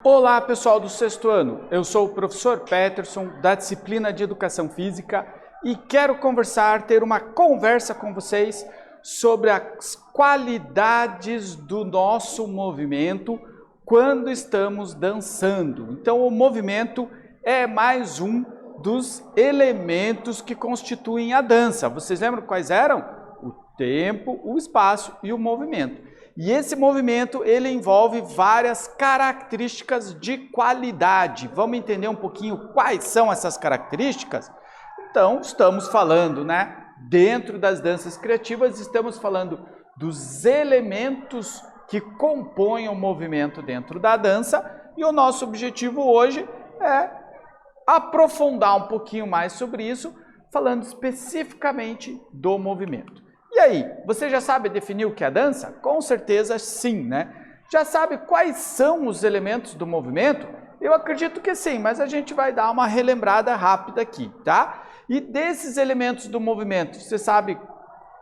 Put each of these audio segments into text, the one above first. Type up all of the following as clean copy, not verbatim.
Olá, pessoal do sexto ano. Eu sou o professor Peterson, da disciplina de Educação Física, e quero ter uma conversa com vocês sobre as qualidades do nosso movimento quando estamos dançando. Então, o movimento é mais um dos elementos que constituem a dança. Vocês lembram quais eram? O tempo, o espaço e o movimento. E esse movimento, ele envolve várias características de qualidade. Vamos entender um pouquinho quais são essas características? Então, estamos falando, dentro das danças criativas, estamos falando dos elementos que compõem o movimento dentro da dança, e o nosso objetivo hoje é aprofundar um pouquinho mais sobre isso, falando especificamente do movimento. E aí, você já sabe definir o que é dança? Com certeza sim, Já sabe quais são os elementos do movimento? Eu acredito que sim, mas a gente vai dar uma relembrada rápida aqui, tá? E desses elementos do movimento, você sabe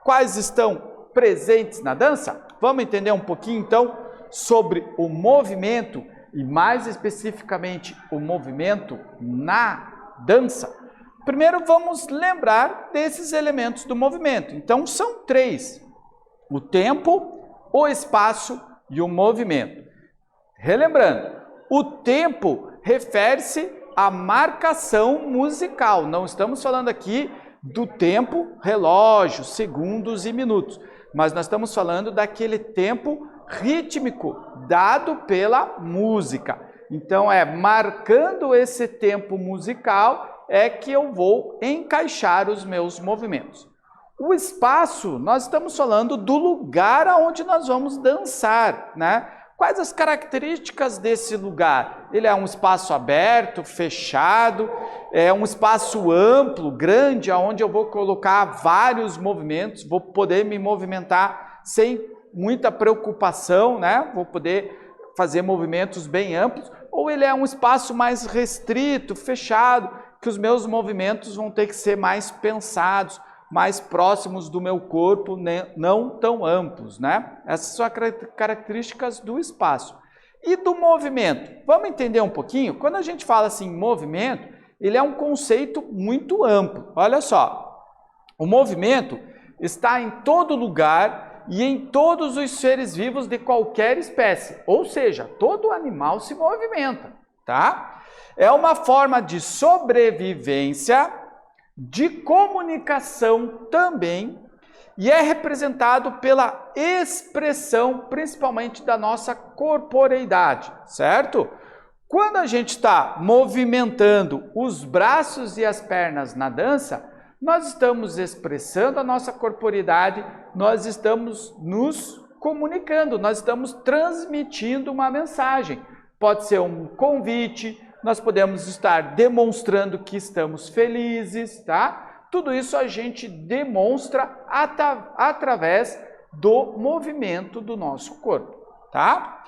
quais estão presentes na dança? Vamos entender um pouquinho então sobre o movimento e mais especificamente o movimento na dança? Primeiro vamos lembrar desses elementos do movimento. Então são três: o tempo, o espaço e o movimento. Relembrando, o tempo refere-se à marcação musical. Não estamos falando aqui do tempo, relógio, segundos e minutos, mas nós estamos falando daquele tempo rítmico dado pela música. Então marcando esse tempo musical é que eu vou encaixar os meus movimentos. O espaço, nós estamos falando do lugar aonde nós vamos dançar, Quais as características desse lugar? Ele é um espaço aberto, fechado, é um espaço amplo, grande, aonde eu vou colocar vários movimentos, vou poder me movimentar sem muita preocupação, Vou poder fazer movimentos bem amplos, ou ele é um espaço mais restrito, fechado, que os meus movimentos vão ter que ser mais pensados, mais próximos do meu corpo, não tão amplos, Essas são as características do espaço. E do movimento? Vamos entender um pouquinho? Quando a gente fala assim, movimento, ele é um conceito muito amplo. Olha só, o movimento está em todo lugar e em todos os seres vivos de qualquer espécie, ou seja, todo animal se movimenta, tá? É uma forma de sobrevivência, de comunicação também, e é representado pela expressão, principalmente da nossa corporeidade, certo? Quando a gente está movimentando os braços e as pernas na dança, nós estamos expressando a nossa corporeidade, nós estamos nos comunicando, nós estamos transmitindo uma mensagem. Pode ser um convite, nós podemos estar demonstrando que estamos felizes, tá? Tudo isso a gente demonstra através do movimento do nosso corpo, tá?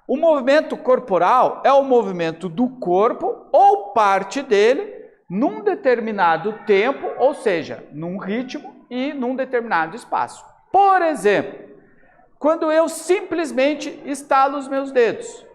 O movimento corporal é o movimento do corpo ou parte dele num determinado tempo, ou seja, num ritmo e num determinado espaço. Por exemplo, quando eu simplesmente estalo os meus dedos,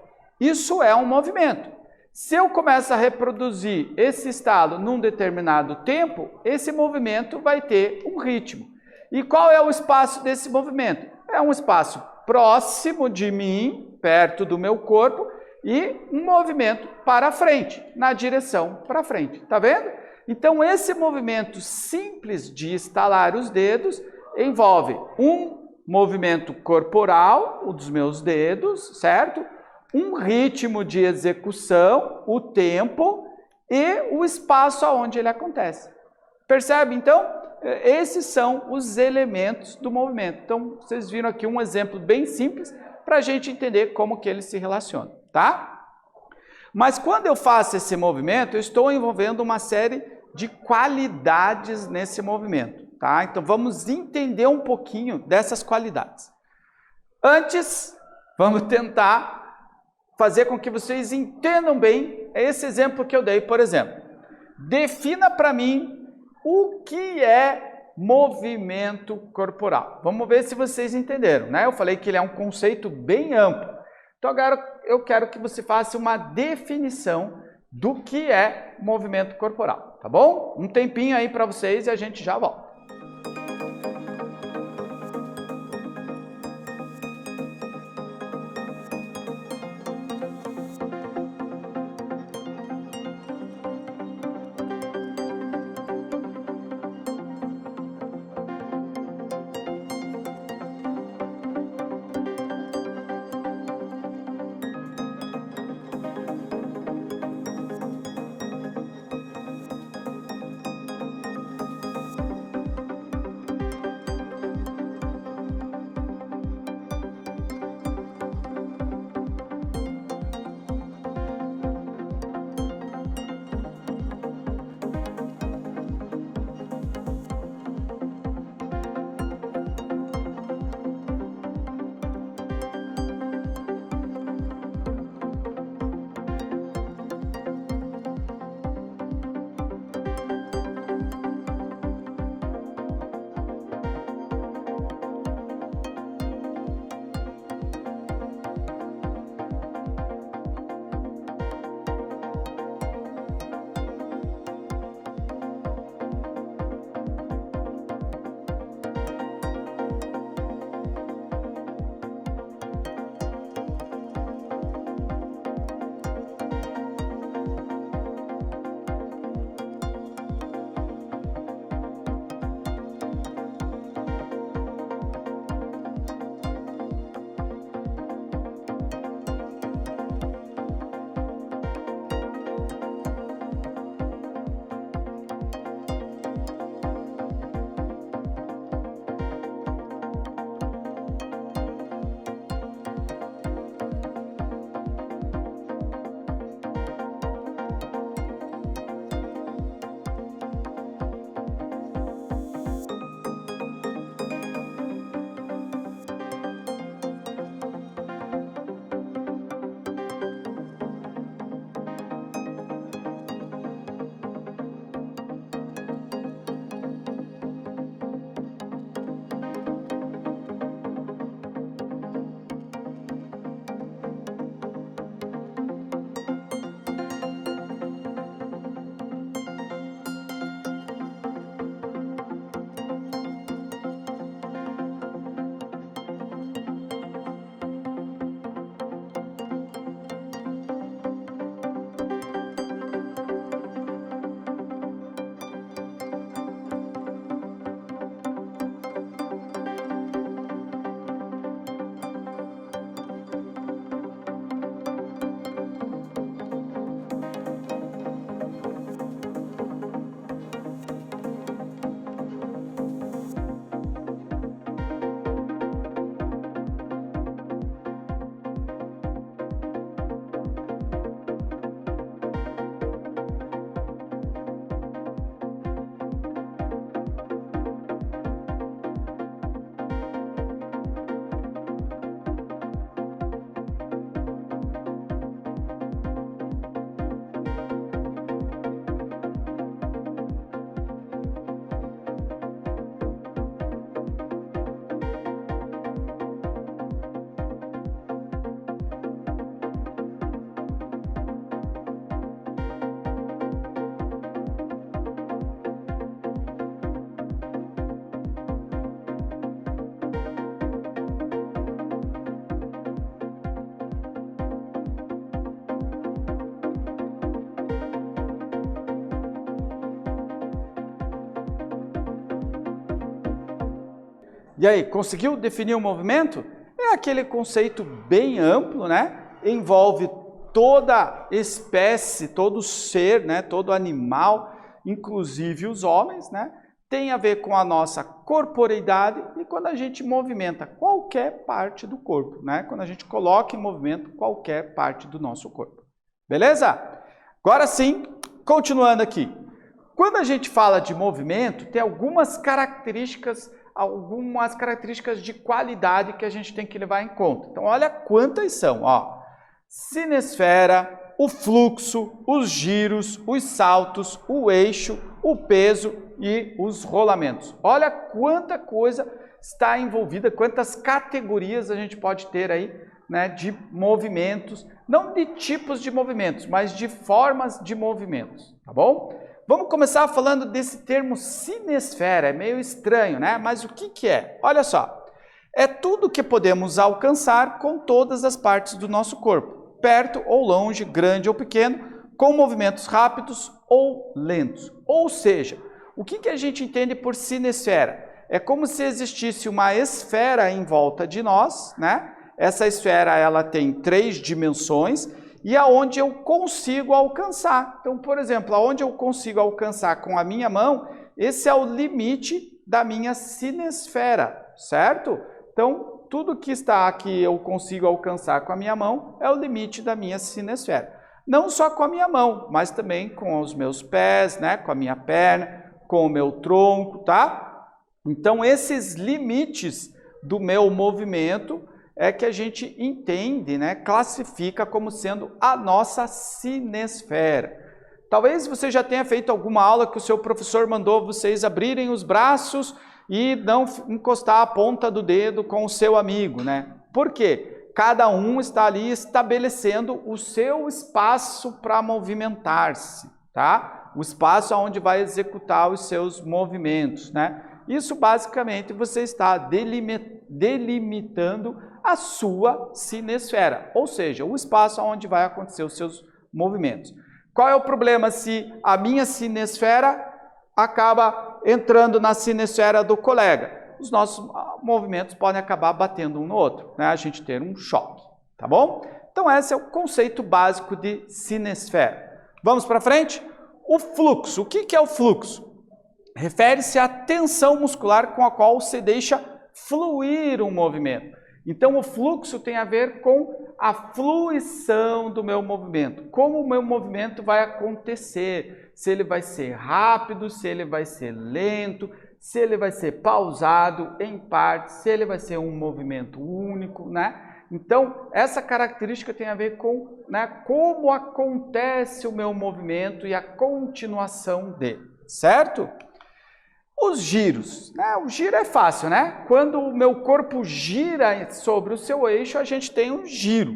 isso é um movimento. Se eu começo a reproduzir esse estalo num determinado tempo, esse movimento vai ter um ritmo. E qual é o espaço desse movimento? É um espaço próximo de mim, perto do meu corpo, e um movimento para frente, na direção para frente. Tá vendo? Então, esse movimento simples de estalar os dedos envolve um movimento corporal, o dos meus dedos, certo? Um ritmo de execução, o tempo e o espaço aonde ele acontece. Percebe? Então, esses são os elementos do movimento. Então, vocês viram aqui um exemplo bem simples para a gente entender como que eles se relacionam, tá? Mas quando eu faço esse movimento, eu estou envolvendo uma série de qualidades nesse movimento, tá? Então, vamos entender um pouquinho dessas qualidades. Antes, vamos tentar fazer com que vocês entendam bem esse exemplo que eu dei, por exemplo. Defina para mim o que é movimento corporal. Vamos ver se vocês entenderam, Eu falei que ele é um conceito bem amplo. Então agora eu quero que você faça uma definição do que é movimento corporal, tá bom? Um tempinho aí para vocês e a gente já volta. E aí, conseguiu definir o movimento? É aquele conceito bem amplo, né? Envolve toda espécie, todo ser, né? Todo animal, inclusive os homens, né? Tem a ver com a nossa corporeidade e quando a gente movimenta qualquer parte do corpo, né? Quando a gente coloca em movimento qualquer parte do nosso corpo. Beleza? Agora sim, continuando aqui. Quando a gente fala de movimento, tem algumas características de qualidade que a gente tem que levar em conta. Então, olha quantas são, ó. Sinesfera, o fluxo, os giros, os saltos, o eixo, o peso e os rolamentos. Olha quanta coisa está envolvida, quantas categorias a gente pode ter aí né, de movimentos, não de tipos de movimentos, mas de formas de movimentos, tá bom? Vamos começar falando desse termo sinesfera, é meio estranho, né? Mas o que é? Olha só, é tudo que podemos alcançar com todas as partes do nosso corpo, perto ou longe, grande ou pequeno, com movimentos rápidos ou lentos. Ou seja, o que a gente entende por sinesfera? É como se existisse uma esfera em volta de nós, né? Essa esfera ela tem 3 dimensões e aonde eu consigo alcançar. Então, por exemplo, aonde eu consigo alcançar com a minha mão, esse é o limite da minha sinesfera, certo? Então, tudo que está aqui eu consigo alcançar com a minha mão é o limite da minha sinesfera. Não só com a minha mão, mas também com os meus pés, né? Com a minha perna, com o meu tronco, tá? Então, esses limites do meu movimento é que a gente entende, né? Classifica como sendo a nossa sinesfera. Talvez você já tenha feito alguma aula que o seu professor mandou vocês abrirem os braços e não encostar a ponta do dedo com o seu amigo, né? Por quê? Cada um está ali estabelecendo o seu espaço para movimentar-se, tá? O espaço onde vai executar os seus movimentos, né? Isso basicamente você está delimitando a sua sinesfera, ou seja, o espaço onde vai acontecer os seus movimentos. Qual é o problema se a minha sinesfera acaba entrando na sinesfera do colega? Os nossos movimentos podem acabar batendo um no outro, né? A gente ter um choque, tá bom? Então esse é o conceito básico de sinesfera. Vamos para frente? O fluxo. O que é o fluxo? Refere-se à tensão muscular com a qual se deixa fluir um movimento. Então o fluxo tem a ver com a fluição do meu movimento. Como o meu movimento vai acontecer, se ele vai ser rápido, se ele vai ser lento, se ele vai ser pausado em partes, se ele vai ser um movimento único, né? Então, essa característica tem a ver com, né, como acontece o meu movimento e a continuação dele, certo? Os giros, né? O giro é fácil, né? Quando o meu corpo gira sobre o seu eixo, a gente tem um giro.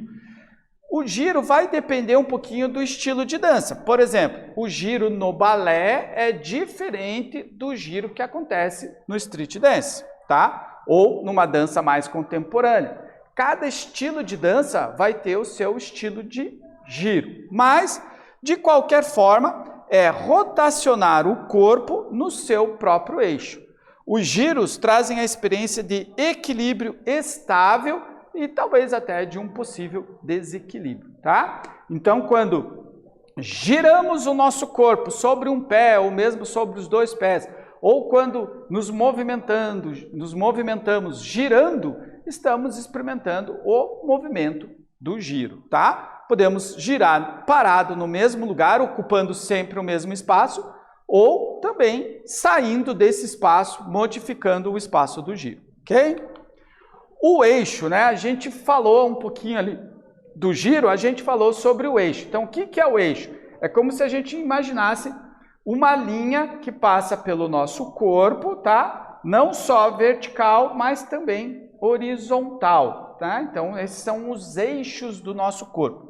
O giro vai depender um pouquinho do estilo de dança. Por exemplo, o giro no balé é diferente do giro que acontece no street dance, tá? Ou numa dança mais contemporânea. Cada estilo de dança vai ter o seu estilo de giro. Mas, de qualquer forma, é rotacionar o corpo no seu próprio eixo. Os giros trazem a experiência de equilíbrio estável e talvez até de um possível desequilíbrio, tá? Então, quando giramos o nosso corpo sobre um pé ou mesmo sobre os 2 pés, ou quando nos movimentamos girando, estamos experimentando o movimento do giro, tá? Podemos girar parado no mesmo lugar, ocupando sempre o mesmo espaço, ou também saindo desse espaço, modificando o espaço do giro, ok? O eixo, né? A gente falou um pouquinho ali do giro, a gente falou sobre o eixo. Então, o que é o eixo? É como se a gente imaginasse uma linha que passa pelo nosso corpo, tá? Não só vertical, mas também horizontal, tá? Então, esses são os eixos do nosso corpo.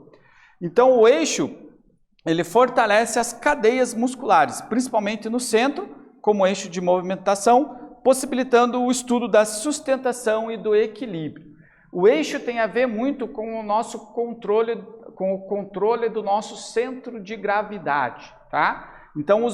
Então, o eixo, ele fortalece as cadeias musculares, principalmente no centro, como eixo de movimentação, possibilitando o estudo da sustentação e do equilíbrio. O eixo tem a ver muito com o nosso controle, com o controle do nosso centro de gravidade, tá? Então,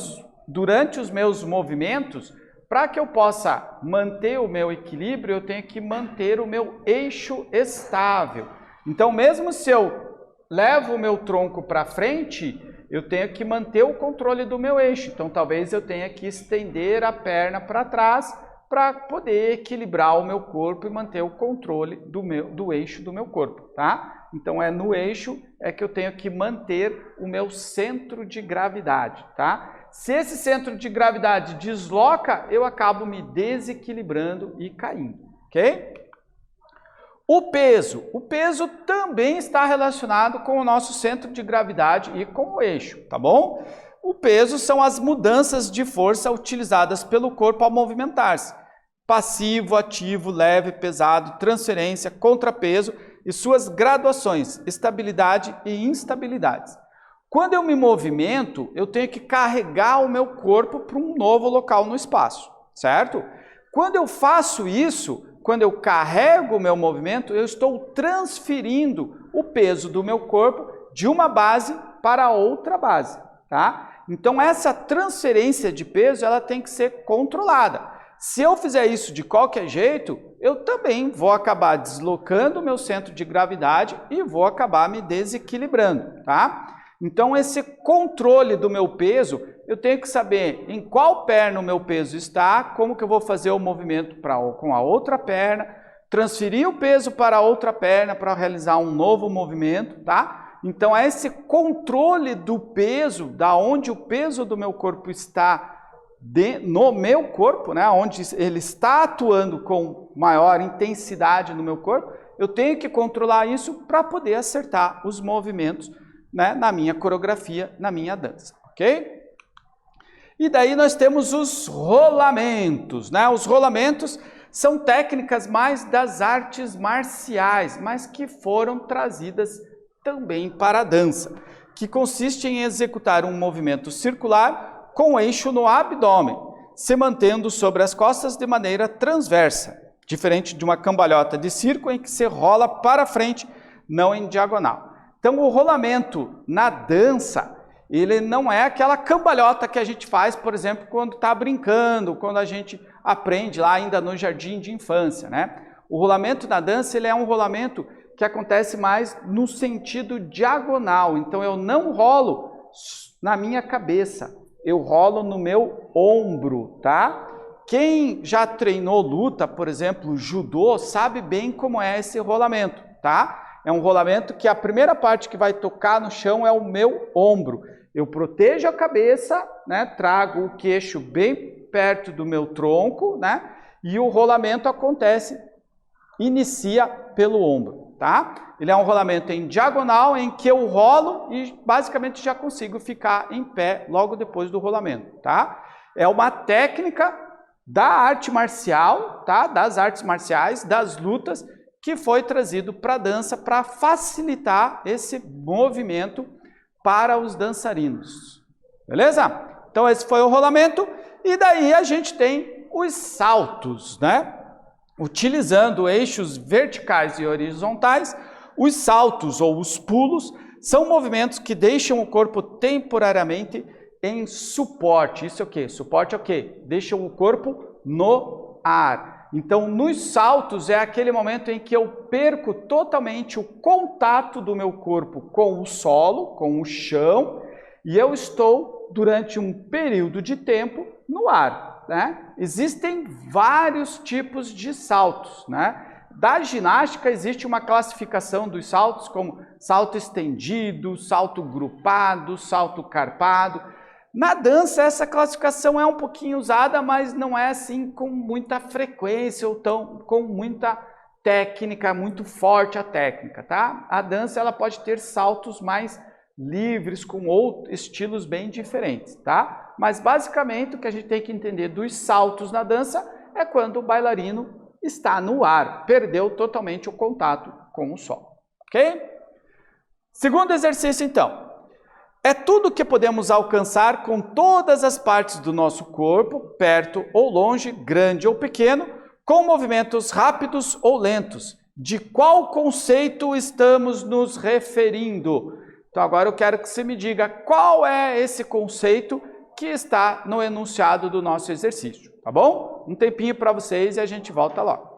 durante os meus movimentos, para que eu possa manter o meu equilíbrio, eu tenho que manter o meu eixo estável. Então, mesmo se eu levo o meu tronco para frente, eu tenho que manter o controle do meu eixo. Então, talvez eu tenha que estender a perna para trás para poder equilibrar o meu corpo e manter o controle do eixo do meu corpo, tá? Então, é no eixo é que eu tenho que manter o meu centro de gravidade, tá? Se esse centro de gravidade desloca, eu acabo me desequilibrando e caindo, ok? O peso também está relacionado com o nosso centro de gravidade e com o eixo, tá bom? O peso são as mudanças de força utilizadas pelo corpo ao movimentar-se. Passivo, ativo, leve, pesado, transferência, contrapeso e suas graduações, estabilidade e instabilidades. Quando eu me movimento, eu tenho que carregar o meu corpo para um novo local no espaço, certo? Quando eu faço isso, quando eu carrego o meu movimento, eu estou transferindo o peso do meu corpo de uma base para outra base, tá? Então essa transferência de peso, ela tem que ser controlada. Se eu fizer isso de qualquer jeito, eu também vou acabar deslocando o meu centro de gravidade e vou acabar me desequilibrando, tá? Então esse controle do meu peso, eu tenho que saber em qual perna o meu peso está, como que eu vou fazer o movimento com a outra perna, transferir o peso para a outra perna para realizar um novo movimento, tá? Então é esse controle do peso, da onde o peso do meu corpo está no meu corpo, né, onde ele está atuando com maior intensidade no meu corpo, eu tenho que controlar isso para poder acertar os movimentos, né, na minha coreografia, na minha dança, ok? E daí nós temos os rolamentos, né? Os rolamentos são técnicas mais das artes marciais, mas que foram trazidas também para a dança, que consiste em executar um movimento circular com eixo no abdômen, se mantendo sobre as costas de maneira transversa, diferente de uma cambalhota de circo em que se rola para frente, não em diagonal. Então o rolamento na dança, ele não é aquela cambalhota que a gente faz, por exemplo, quando está brincando, quando a gente aprende lá ainda no jardim de infância, né? O rolamento na dança, ele é um rolamento que acontece mais no sentido diagonal, então eu não rolo na minha cabeça, eu rolo no meu ombro, tá? Quem já treinou luta, por exemplo, judô, sabe bem como é esse rolamento, tá? É um rolamento que a primeira parte que vai tocar no chão é o meu ombro. Eu protejo a cabeça, né? Trago o queixo bem perto do meu tronco, né? E o rolamento acontece, inicia pelo ombro, tá? Ele é um rolamento em diagonal, em que eu rolo e basicamente já consigo ficar em pé logo depois do rolamento, tá? É uma técnica da arte marcial, tá? Das artes marciais, das lutas, que foi trazido para a dança para facilitar esse movimento para os dançarinos. Beleza? Então esse foi o rolamento e daí a gente tem os saltos, né? Utilizando eixos verticais e horizontais, os saltos ou os pulos são movimentos que deixam o corpo temporariamente em suporte. Isso é o quê? Suporte é o quê? Deixam o corpo no ar. Então, nos saltos é aquele momento em que eu perco totalmente o contato do meu corpo com o solo, com o chão, e eu estou, durante um período de tempo, no ar, né? Existem vários tipos de saltos, né? Da ginástica existe uma classificação dos saltos como salto estendido, salto grupado, salto carpado. Na dança essa classificação é um pouquinho usada, mas não é assim com muita frequência ou com muita técnica, muito forte a técnica, tá? A dança ela pode ter saltos mais livres, com outros estilos bem diferentes, tá? Mas basicamente o que a gente tem que entender dos saltos na dança é quando o bailarino está no ar, perdeu totalmente o contato com o solo, ok? Segundo exercício então, é tudo que podemos alcançar com todas as partes do nosso corpo, perto ou longe, grande ou pequeno, com movimentos rápidos ou lentos. De qual conceito estamos nos referindo? Então agora eu quero que você me diga qual é esse conceito que está no enunciado do nosso exercício, tá bom? Um tempinho para vocês e a gente volta logo.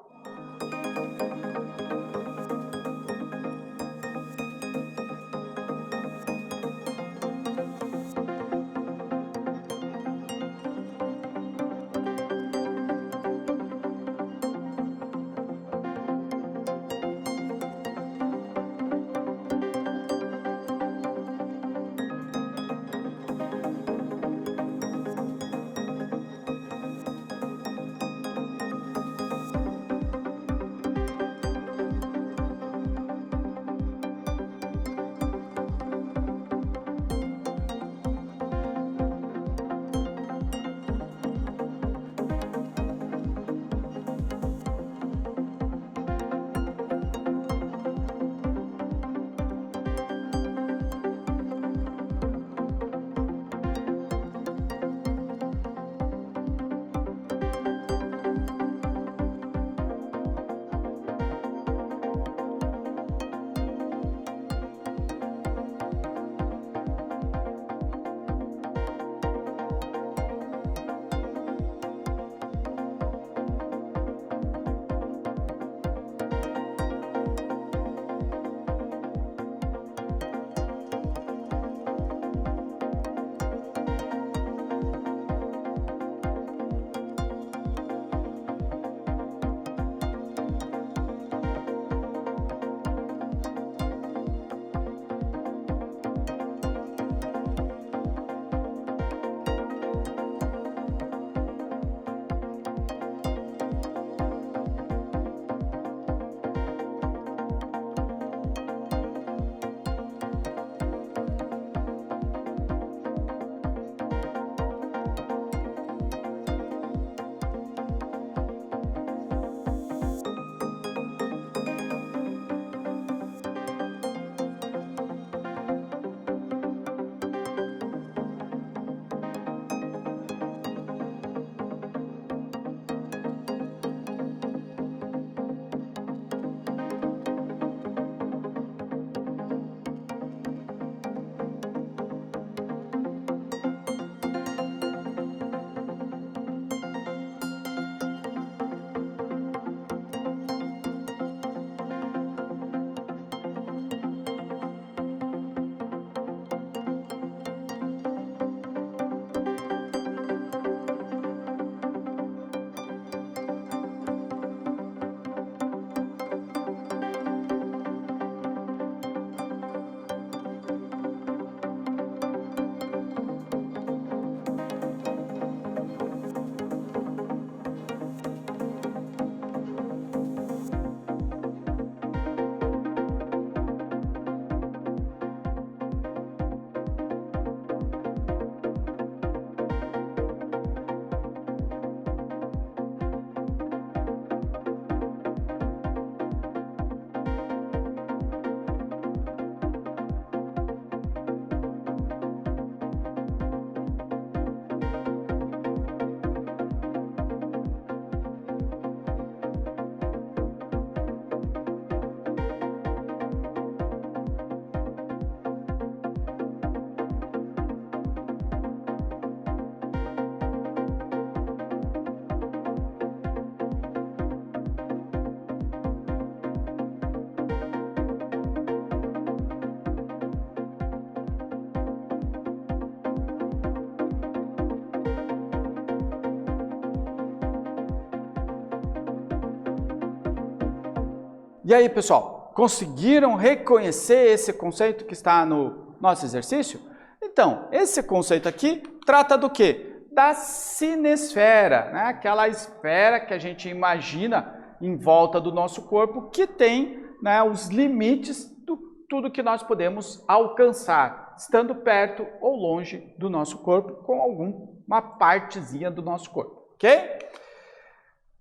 E aí, pessoal, conseguiram reconhecer esse conceito que está no nosso exercício? Então, esse conceito aqui trata do quê? Da cinesfera, né? Aquela esfera que a gente imagina em volta do nosso corpo, que tem, né, os limites do tudo que nós podemos alcançar, estando perto ou longe do nosso corpo, com alguma partezinha do nosso corpo, ok?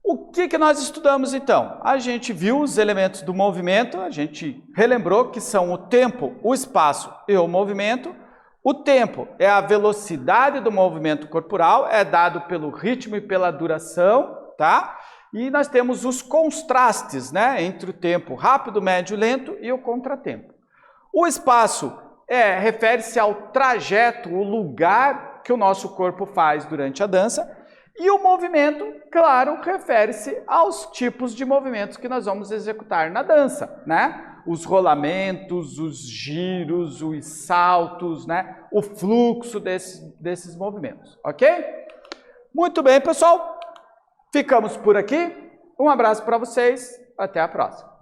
O que nós estudamos então? A gente viu os elementos do movimento, a gente relembrou que são o tempo, o espaço e o movimento. O tempo é a velocidade do movimento corporal, é dado pelo ritmo e pela duração, tá? E nós temos os contrastes, né, entre o tempo rápido, médio e lento e o contratempo. O espaço refere-se ao trajeto, o lugar que o nosso corpo faz durante a dança. E o movimento, claro, refere-se aos tipos de movimentos que nós vamos executar na dança, né? Os rolamentos, os giros, os saltos, né? O fluxo desses movimentos, ok? Muito bem, pessoal. Ficamos por aqui. Um abraço para vocês. Até a próxima.